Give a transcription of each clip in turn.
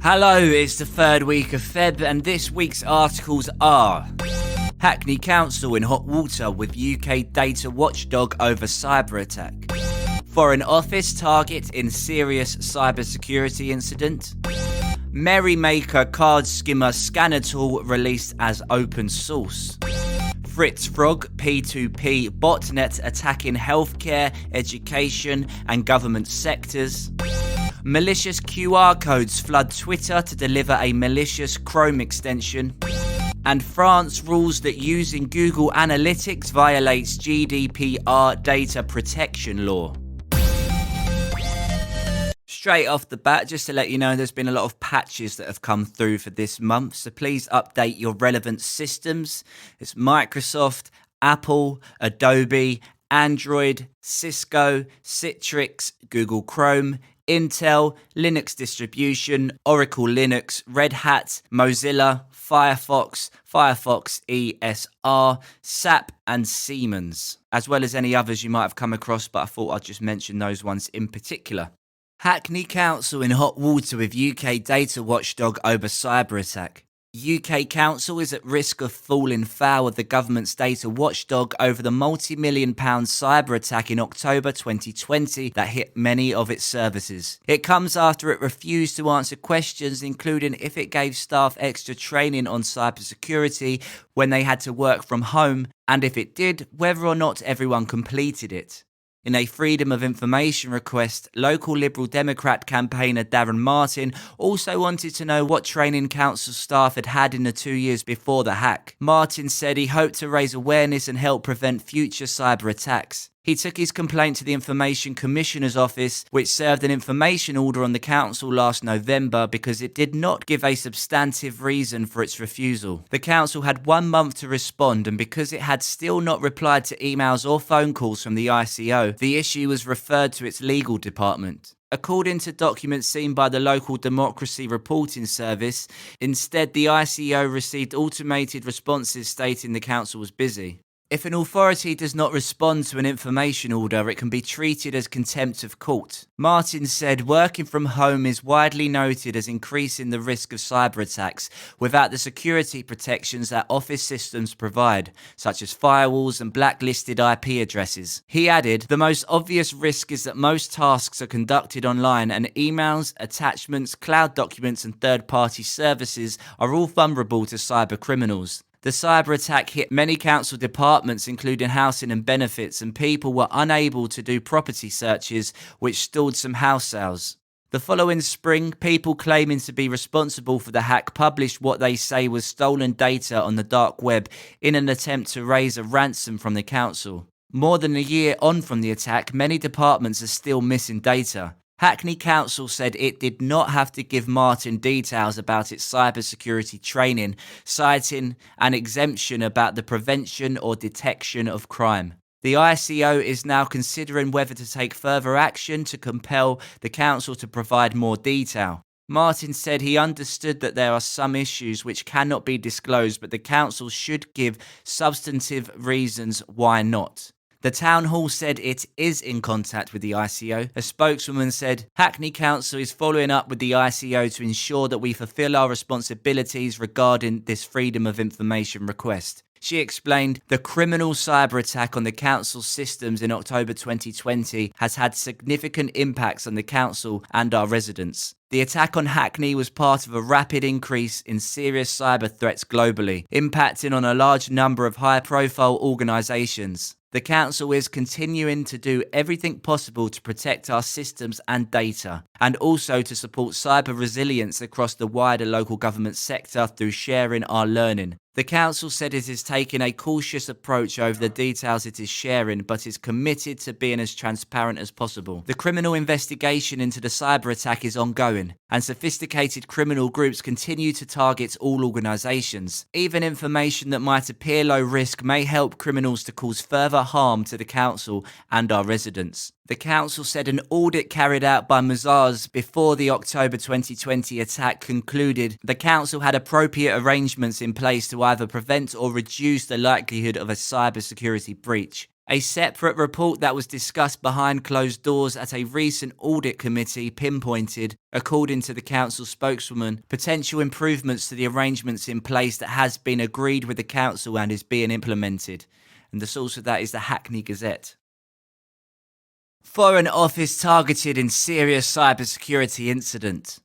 Hello, it's the third week of Feb, and this week's articles are: Hackney Council in hot water with UK data watchdog over cyber attack. Foreign Office target in serious cybersecurity incident. Merrymaker card skimmer scanner tool released as open source. Fritz Frog P2P botnet attacking healthcare, education and government sectors. Malicious QR codes flood Twitter to deliver a malicious Chrome extension. And France rules that using Google Analytics violates GDPR data protection law. Straight off the bat, just to let you know, there's been a lot of patches that have come through for this month, so please update your relevant systems. It's Microsoft, Apple, Adobe, Android, Cisco, Citrix, Google Chrome, Intel, Linux distribution, Oracle Linux, Red Hat, Mozilla, Firefox, Firefox ESR, SAP and Siemens, as well as any others you might have come across, but I thought I'd just mention those ones in particular. Hackney Council in hot water with UK data watchdog over cyber attack. UK Council is at risk of falling foul of the government's data watchdog over the multi-million-pound cyber attack in October 2020 that hit many of its services. It comes after it refused to answer questions, including if it gave staff extra training on cybersecurity when they had to work from home, and if it did, whether or not everyone completed it. In a Freedom of Information request, local Liberal Democrat campaigner Darren Martin also wanted to know what training council staff had had in the 2 years before the hack. Martin said he hoped to raise awareness and help prevent future cyber attacks. He took his complaint to the Information Commissioner's office, which served an information order on the council last November because it did not give a substantive reason for its refusal. The council had 1 month to respond, and because it had still not replied to emails or phone calls from the ICO, the issue was referred to its legal department. According to documents seen by the local Democracy Reporting Service, instead the ICO received automated responses stating the council was busy. If an authority does not respond to an information order, it can be treated as contempt of court. Martin said working from home is widely noted as increasing the risk of cyber attacks without the security protections that office systems provide, such as firewalls and blacklisted IP addresses. He added, the most obvious risk is that most tasks are conducted online and emails, attachments, cloud documents and third-party services are all vulnerable to cyber criminals. The cyber attack hit many council departments, including housing and benefits, and people were unable to do property searches, which stalled some house sales. The following spring, people claiming to be responsible for the hack published what they say was stolen data on the dark web in an attempt to raise a ransom from the council. More than a year on from the attack, many departments are still missing data. Hackney Council said it did not have to give Martin details about its cybersecurity training, citing an exemption about the prevention or detection of crime. The ICO is now considering whether to take further action to compel the council to provide more detail. Martin said he understood that there are some issues which cannot be disclosed, but the council should give substantive reasons why not. The town hall said it is in contact with the ICO. A spokeswoman said, Hackney Council is following up with the ICO to ensure that we fulfil our responsibilities regarding this Freedom of Information request. She explained, the criminal cyber attack on the council's systems in October 2020 has had significant impacts on the council and our residents. The attack on Hackney was part of a rapid increase in serious cyber threats globally, impacting on a large number of high-profile organisations. The council is continuing to do everything possible to protect our systems and data, and also to support cyber resilience across the wider local government sector through sharing our learning. The council said it is taking a cautious approach over the details it is sharing, but is committed to being as transparent as possible. The criminal investigation into the cyber attack is ongoing, and sophisticated criminal groups continue to target all organisations. Even information that might appear low risk may help criminals to cause further harm to the council and our residents. The council said an audit carried out by Mazars before the October 2020 attack concluded the council had appropriate arrangements in place to either prevent or reduce the likelihood of a cybersecurity breach. A separate report that was discussed behind closed doors at a recent audit committee pinpointed, according to the council spokeswoman, potential improvements to the arrangements in place that has been agreed with the council and is being implemented. And the source of that is the Hackney Gazette. Foreign Office targeted in serious cybersecurity incident.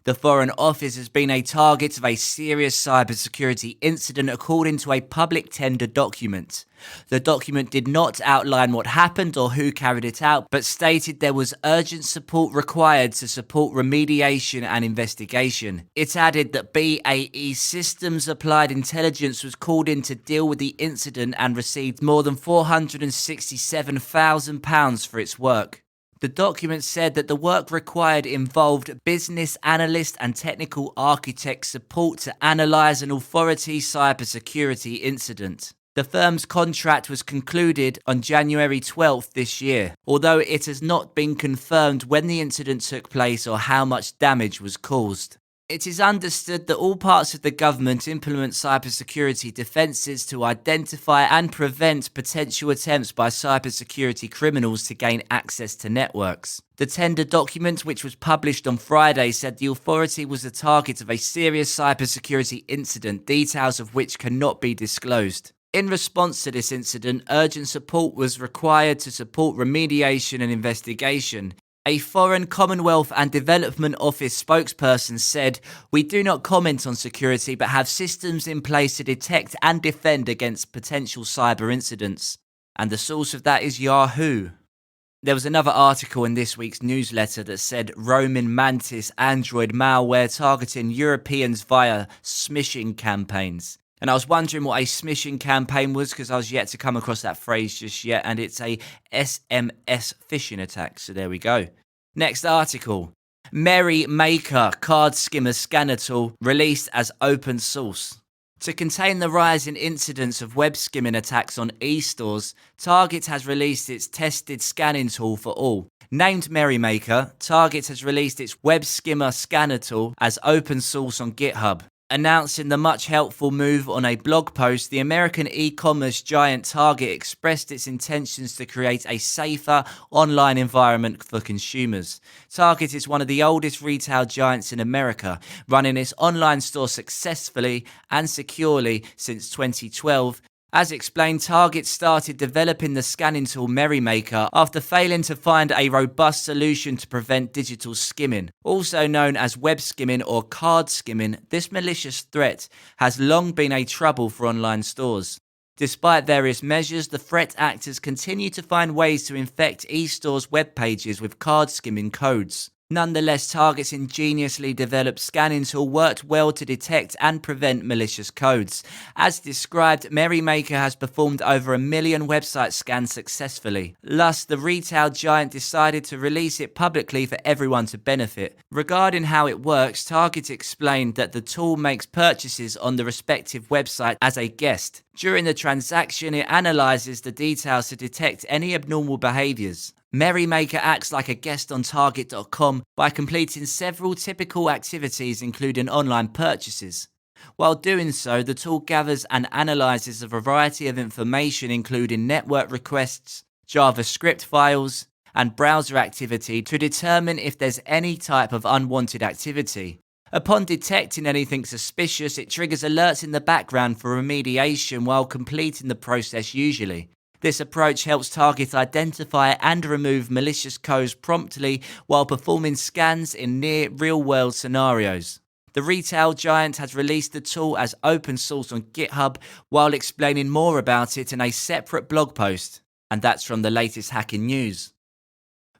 The Foreign Office has been a target of a serious cybersecurity incident according to a public tender document. The document did not outline what happened or who carried it out, but stated there was urgent support required to support remediation and investigation. It added that BAE Systems Applied Intelligence was called in to deal with the incident and received more than £467,000 for its work. The document said that the work required involved business analyst and technical architect support to analyse an authority cybersecurity incident. The firm's contract was concluded on January 12th this year, although it has not been confirmed when the incident took place or how much damage was caused. It is understood that all parts of the government implement cybersecurity defences to identify and prevent potential attempts by cybersecurity criminals to gain access to networks. The tender document, which was published on Friday, said the authority was the target of a serious cybersecurity incident, details of which cannot be disclosed. In response to this incident, urgent support was required to support remediation and investigation. A Foreign, Commonwealth and Development Office spokesperson said, "We do not comment on security but have systems in place to detect and defend against potential cyber incidents." And the source of that is Yahoo. There was another article in this week's newsletter that said Roman Mantis Android malware targeting Europeans via smishing campaigns. And I was wondering what a smishing campaign was because I was yet to come across that phrase just yet, and it's a SMS phishing attack, so there we go. Next article. Merry Maker card skimmer scanner tool released as open source. To contain the rise in incidents of web skimming attacks on e-stores, Target has released its tested scanning tool for all. Named Merrymaker, Target has released its web skimmer scanner tool as open source on GitHub. Announcing the much helpful move on a blog post, the American e-commerce giant Target expressed its intentions to create a safer online environment for consumers. Target is one of the oldest retail giants in America, running its online store successfully and securely since 2012. As explained, Target started developing the scanning tool Merrymaker after failing to find a robust solution to prevent digital skimming. Also known as web skimming or card skimming, this malicious threat has long been a trouble for online stores. Despite various measures, the threat actors continue to find ways to infect e-stores' web pages with card skimming codes. Nonetheless, Target's ingeniously developed scanning tool worked well to detect and prevent malicious codes. As described, Merrymaker has performed over 1 million website scans successfully. Thus, the retail giant decided to release it publicly for everyone to benefit. Regarding how it works, Target explained that the tool makes purchases on the respective website as a guest. During the transaction, it analyzes the details to detect any abnormal behaviors. Merrymaker acts like a guest on Target.com by completing several typical activities including online purchases. While doing so, the tool gathers and analyzes a variety of information including network requests, JavaScript files, and browser activity to determine if there's any type of unwanted activity. Upon detecting anything suspicious, it triggers alerts in the background for remediation while completing the process usually. This approach helps Target identify and remove malicious codes promptly while performing scans in near real-world scenarios. The retail giant has released the tool as open source on GitHub while explaining more about it in a separate blog post. And that's from the latest hacking news.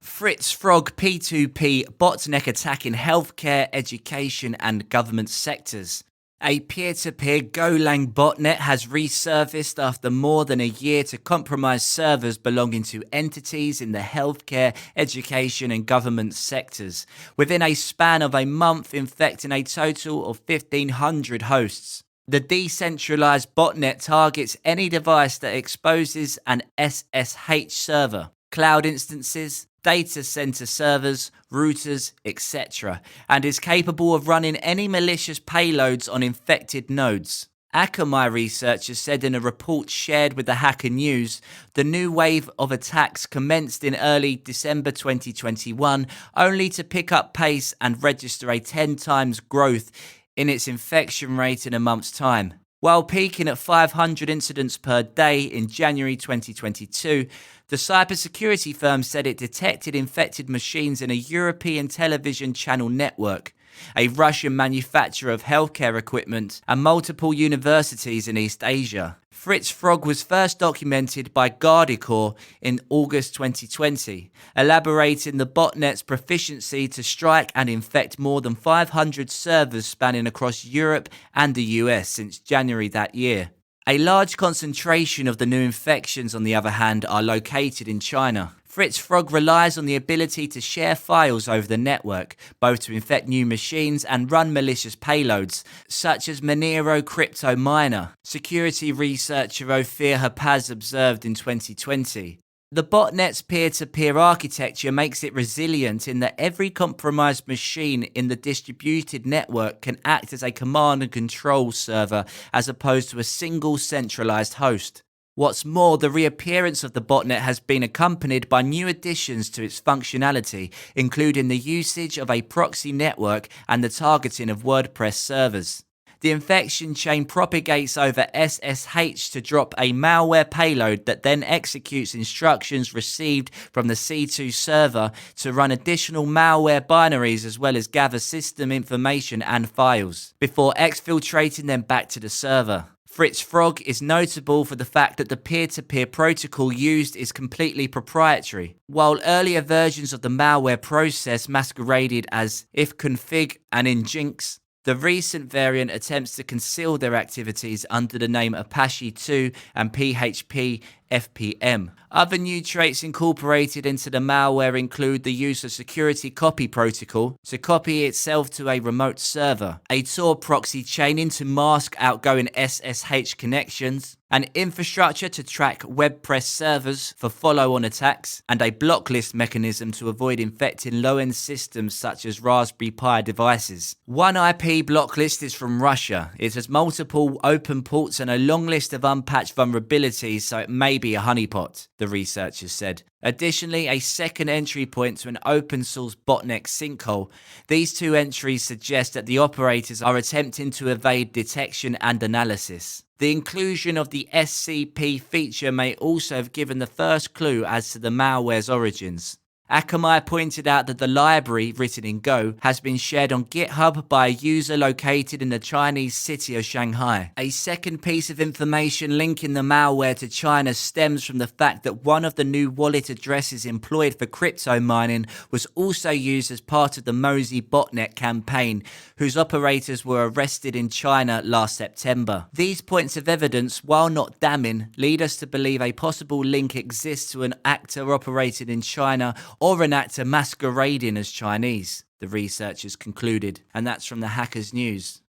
Fritz Frog P2P botnet attack in healthcare, education and government sectors. A peer-to-peer Golang botnet has resurfaced after more than a year to compromise servers belonging to entities in the healthcare, education and government sectors, within a span of a month infecting a total of 1,500 hosts. The decentralized botnet targets any device that exposes an SSH server, cloud instances, data center servers, routers, etc., and is capable of running any malicious payloads on infected nodes. Akamai researchers said in a report shared with the Hacker News, the new wave of attacks commenced in early December 2021, only to pick up pace and register a 10 times growth in its infection rate in a month's time. While peaking at 500 incidents per day in January 2022, the cybersecurity firm said it detected infected machines in a European television channel network, a Russian manufacturer of healthcare equipment, and multiple universities in East Asia. Fritz Frog was first documented by Guardicore in August 2020, elaborating the botnet's proficiency to strike and infect more than 500 servers spanning across Europe and the US since January that year. A large concentration of the new infections, on the other hand, are located in China. Fritz Frog relies on the ability to share files over the network, both to infect new machines and run malicious payloads, such as Monero Crypto Miner, security researcher Ophir Hapaz observed in 2020. The botnet's peer-to-peer architecture makes it resilient in that every compromised machine in the distributed network can act as a command and control server as opposed to a single centralized host. What's more, the reappearance of the botnet has been accompanied by new additions to its functionality, including the usage of a proxy network and the targeting of WordPress servers. The infection chain propagates over SSH to drop a malware payload that then executes instructions received from the C2 server to run additional malware binaries as well as gather system information and files, before exfiltrating them back to the server. Fritz Frog is notable for the fact that the peer-to-peer protocol used is completely proprietary. While earlier versions of the malware process masqueraded as ifconfig and Nginx, the recent variant attempts to conceal their activities under the name Apache 2 and PHP FPM. Other new traits incorporated into the malware include the use of security copy protocol to copy itself to a remote server, a Tor proxy chaining to mask outgoing SSH connections, an infrastructure to track WordPress servers for follow-on attacks, and a block list mechanism to avoid infecting low-end systems such as Raspberry Pi devices. One IP block list is from Russia. It has multiple open ports and a long list of unpatched vulnerabilities, so it may be a honeypot, the researchers said. Additionally, a second entry point to an open source botnet sinkhole. These two entries suggest that the operators are attempting to evade detection and analysis. The inclusion of the SCP feature may also have given the first clue as to the malware's origins. Akamai pointed out that the library, written in Go, has been shared on GitHub by a user located in the Chinese city of Shanghai. A second piece of information linking the malware to China stems from the fact that one of the new wallet addresses employed for crypto mining was also used as part of the Mozy botnet campaign, whose operators were arrested in China last September. These points of evidence, while not damning, lead us to believe a possible link exists to an actor operated in China or an actor masquerading as Chinese, the researchers concluded, and that's from the Hackers News.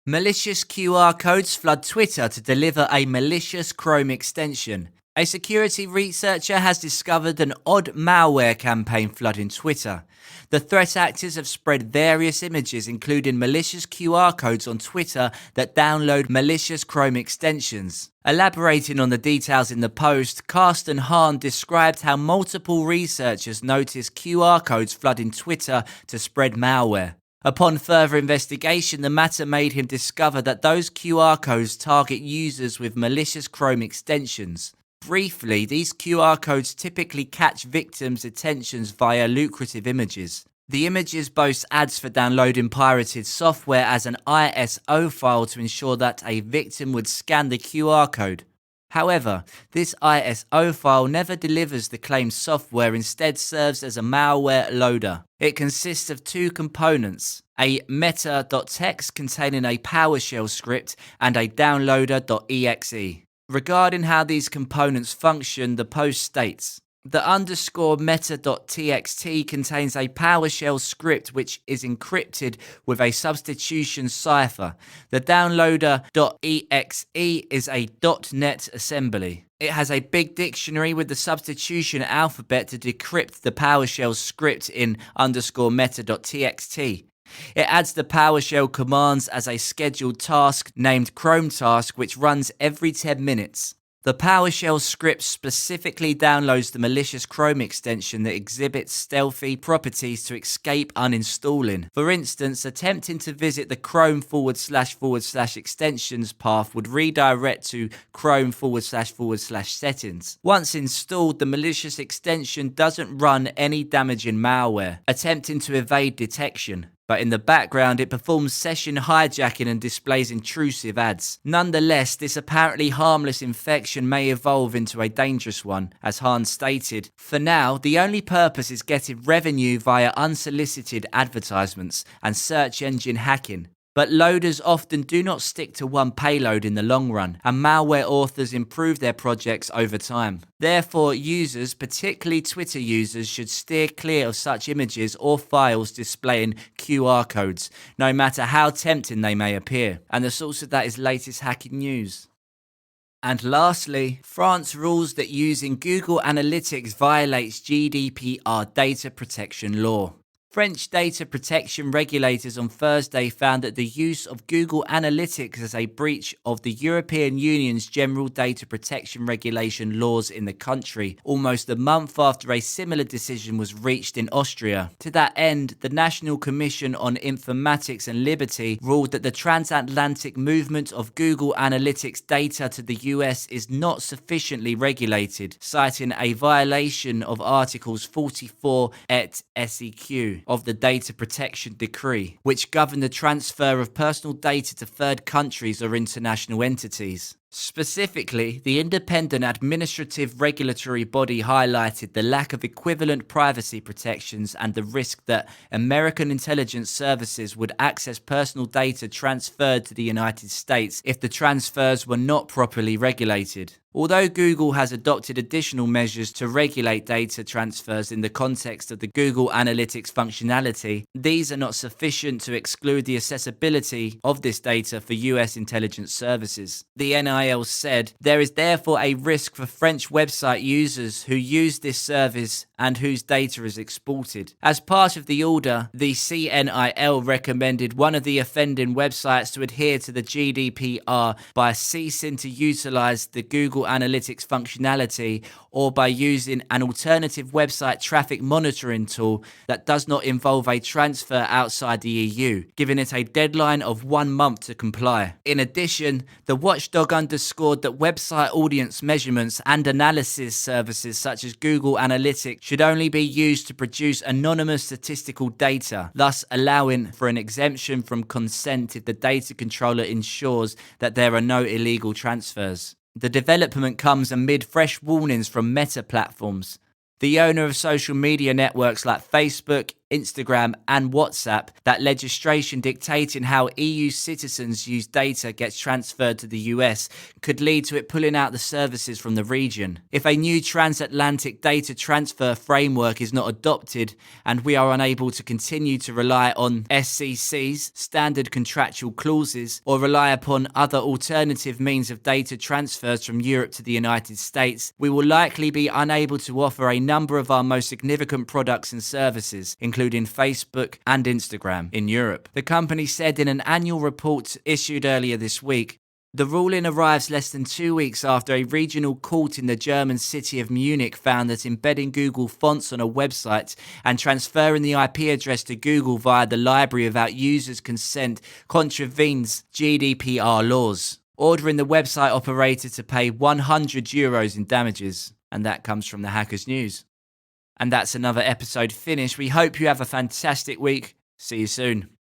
Malicious QR codes flood Twitter to deliver a malicious Chrome extension. A security researcher has discovered an odd malware campaign flooding Twitter. The threat actors have spread various images, including malicious QR codes on Twitter that download malicious Chrome extensions. Elaborating on the details in the post, Carsten Hahn described how multiple researchers noticed QR codes flooding Twitter to spread malware. Upon further investigation, the matter made him discover that those QR codes target users with malicious Chrome extensions. Briefly, these QR codes typically catch victims' attentions via lucrative images. The images boast ads for downloading pirated software as an ISO file to ensure that a victim would scan the QR code. However, this ISO file never delivers the claimed software, instead serves as a malware loader. It consists of two components, a meta.txt containing a PowerShell script and a downloader.exe. Regarding how these components function, the post states, the _meta.txt contains a PowerShell script which is encrypted with a substitution cipher. The downloader.exe is a .NET assembly. It has a big dictionary with the substitution alphabet to decrypt the PowerShell script in _meta.txt. It adds the PowerShell commands as a scheduled task named Chrome Task, which runs every 10 minutes. The PowerShell script specifically downloads the malicious Chrome extension that exhibits stealthy properties to escape uninstalling. For instance, attempting to visit the Chrome // extensions path would redirect to Chrome // settings. Once installed, the malicious extension doesn't run any damaging malware, attempting to evade detection. But in the background, it performs session hijacking and displays intrusive ads. Nonetheless, this apparently harmless infection may evolve into a dangerous one, as Hans stated. For now, the only purpose is getting revenue via unsolicited advertisements and search engine hacking. But loaders often do not stick to one payload in the long run, and malware authors improve their projects over time. Therefore, users, particularly Twitter users, should steer clear of such images or files displaying QR codes, no matter how tempting they may appear. And the source of that is latest hacking news. And lastly, France rules that using Google Analytics violates GDPR data protection law. French data protection regulators on Thursday found that the use of Google Analytics as a breach of the European Union's general data protection regulation laws in the country, almost a month after a similar decision was reached in Austria. To that end, the National Commission on Informatics and Liberty ruled that the transatlantic movement of Google Analytics data to the US is not sufficiently regulated, citing a violation of Articles 44 et seq. Of the Data Protection Decree, which govern the transfer of personal data to third countries or international entities. Specifically, the independent administrative regulatory body highlighted the lack of equivalent privacy protections and the risk that American intelligence services would access personal data transferred to the United States if the transfers were not properly regulated. Although Google has adopted additional measures to regulate data transfers in the context of the Google Analytics functionality, these are not sufficient to exclude the accessibility of this data for US intelligence services. The NIL said, "There is therefore a risk for French website users who use this service and whose data is exported." As part of the order, the CNIL recommended one of the offending websites to adhere to the GDPR by ceasing to utilize the Google Analytics functionality or by using an alternative website traffic monitoring tool that does not involve a transfer outside the EU, giving it a deadline of 1 month to comply. In addition, the watchdog underscored that website audience measurements and analysis services such as Google Analytics should only be used to produce anonymous statistical data, thus allowing for an exemption from consent if the data controller ensures that there are no illegal transfers. The development comes amid fresh warnings from Meta platforms, the owner of social media networks like Facebook, Instagram and WhatsApp, that legislation dictating how EU citizens use data gets transferred to the US could lead to it pulling out the services from the region. If a new transatlantic data transfer framework is not adopted and we are unable to continue to rely on SCCs, standard contractual clauses, or rely upon other alternative means of data transfers from Europe to the United States, we will likely be unable to offer a number of our most significant products and services, including Facebook and Instagram, in Europe. The company said in an annual report issued earlier this week. The ruling arrives less than 2 weeks after a regional court in the German city of Munich found that embedding Google fonts on a website and transferring the IP address to Google via the library without users' consent contravenes GDPR laws, ordering the website operator to pay €100 in damages. And that comes from the Hackers News. And that's another episode finished. We hope you have a fantastic week. See you soon.